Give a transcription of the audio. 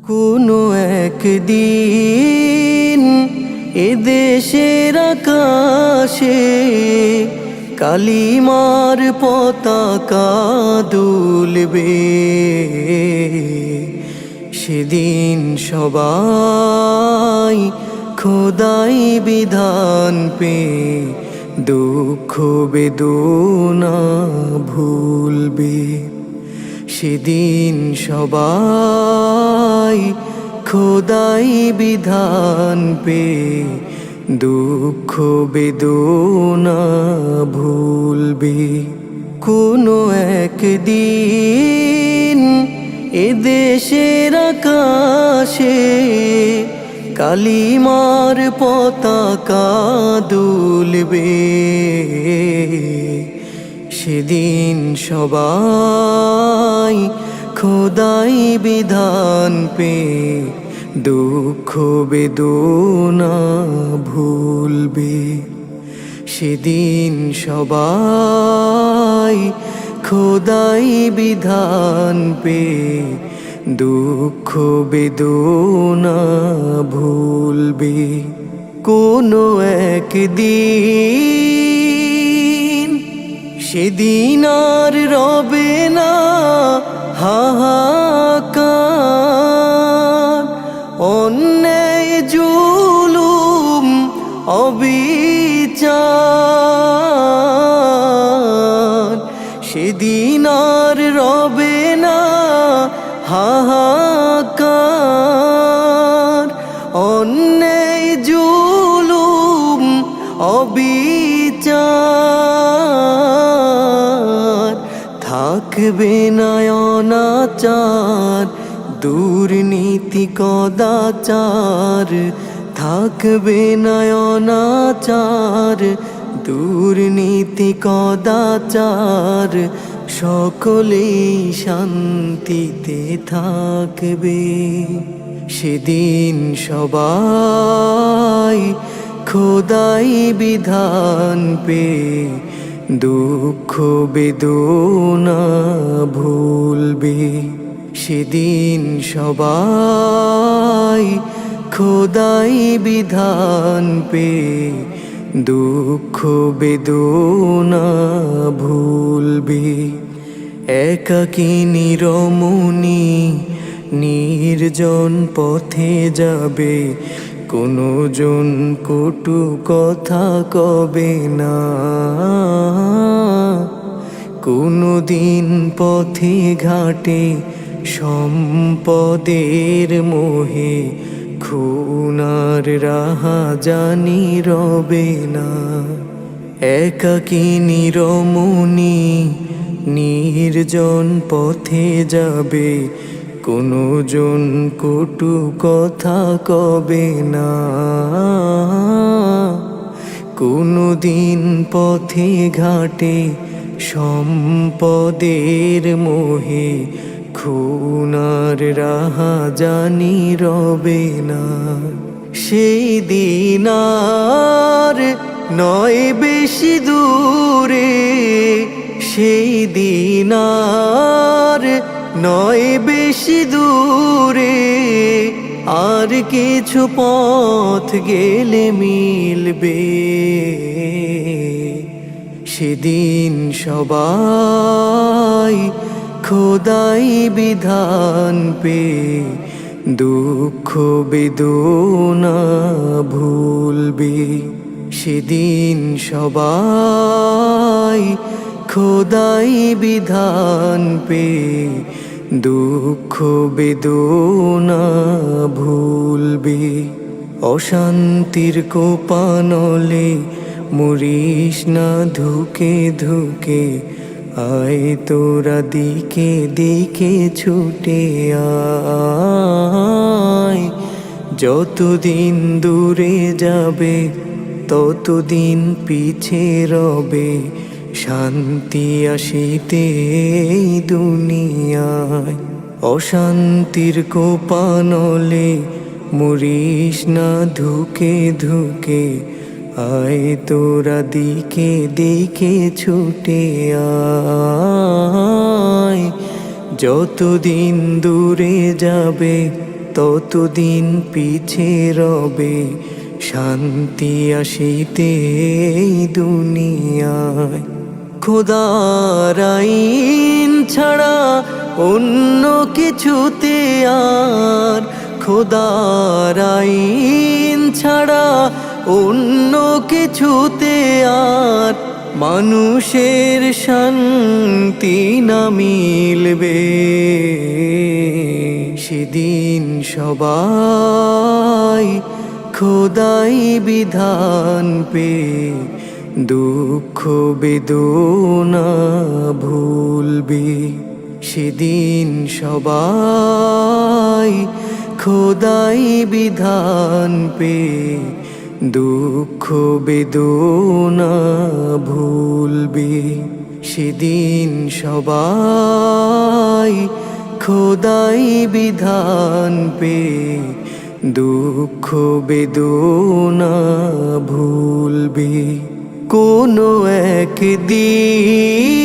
কোনো একদিন এদেশের আকাশে কালিমার পতাকা দুলবে। সেদিন সবাই খোদাই বিধান পে দুঃখ বেদনা ভুলবে। সেদিন সবাই খোদাই বিধান পে দুঃখ বেদনা ভুলবে। কোনো একদিন এদেশের আকাশে কালিমার পতাকা দুলবে। সেদিন সবাই খোদাই বিধান পে দুঃখ বেদনা ভুলবে। সেদিন সবাই খোদাই বিধান পে দুঃখ বেদনা ভুলবে। কোনো একদিন সেদিন আর রবে না হাহাকার, অন্যায় জুলুম অবিচার। সেদিন আর রবে না হাহাকার, অন্যায় জুলুম অবিচার। থাকবে না অনাচার দুর্নীতি কদাচার, থাকবে না অনাচার দুর্নীতি কদাচার। সকলেই শান্তিতে থাকবে। সেদিন সবাই খোদাই বিধান পে দুঃখ বেদনা ভুলবে। সেদিন সবাই খোদাই বিধান পে দুঃখ বেদনা ভুলবে। একাকিনী রমণী নির্জন পথে যাবে, কোনো জন কটু কথা কবে না। কোনো দিন পথে ঘাটে সম্পদের মোহে খুনার রাহাজানি রবে না। একাকিনী রমণী নির্জন পথে যাবে, কোনো জন কটু কথা কবে না। কোনো দিন পথে ঘাটে সম্পদের মোহে খুনার রাহাজানি রবে না। সেই দিন আর নয় বেশি দূরে, সেই দিন আর নয় বেশি দূরে। আর কিছু পথ গেলে মিলবে। সেদিন সবাই খোদাই বিধান পে দুঃখ বেদনা ভুলবে। সেদিন সবাই খোদাই বিধান পে দুঃখ বেদনা ভুলবে। অশান্তির কোপানলে মরিস না ধুকে ধুকে, আয় তোরা দিকে দিকে ছুটে আয়। যতদিন দূরে যাবে ততদিন পিছে রবে, শান্তি আসিতে এই দুনিয়ায়। অশান্তির কোপানলে মরিস না ধুকে ধুকে, আয় তোরা দিকে দিকে ছুটে আয়। যতদিন দূরে যাবে ততদিন পিছে রবে শান্তি আসিতে এই দুনিয়ায়। খোদার আইন ছাড়া অন্য কিছুতে আর, খোদার আইন ছাড়া অন্য কিছুতে আর মানুষের শান্তি না মিলবে। সেদিন সবাই খোদাই বিধান পে দুঃখ বেদনা ভুলবে। সেদিন সবাই খোদাই বিধান পে দুঃখ বেদনা ভুলবে। সেদিন সবাই খোদাই বিধান পে দুঃখ বেদনা ভুলবে। কোনো একদিন